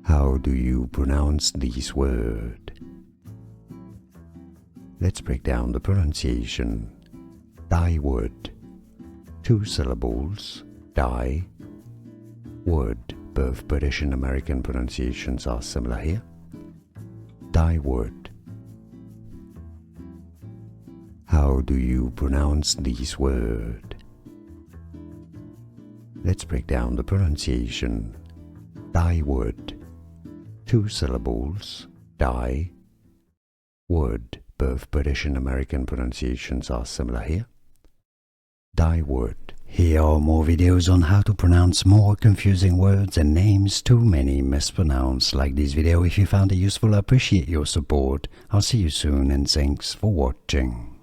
How do you pronounce this word? Let's break down the pronunciation. Dyewood. 2 syllables. Dye. Wood. Both British and American pronunciations are similar here. Dyewood. How do you pronounce this word? Let's break down the pronunciation. Dyewood. 2 syllables. Dye. Wood. Both British and American pronunciations are similar here. Dyewood. Here are more videos on how to pronounce more confusing words and names too many mispronounced. Like this video if you found it useful. I appreciate your support. I'll see you soon and thanks for watching.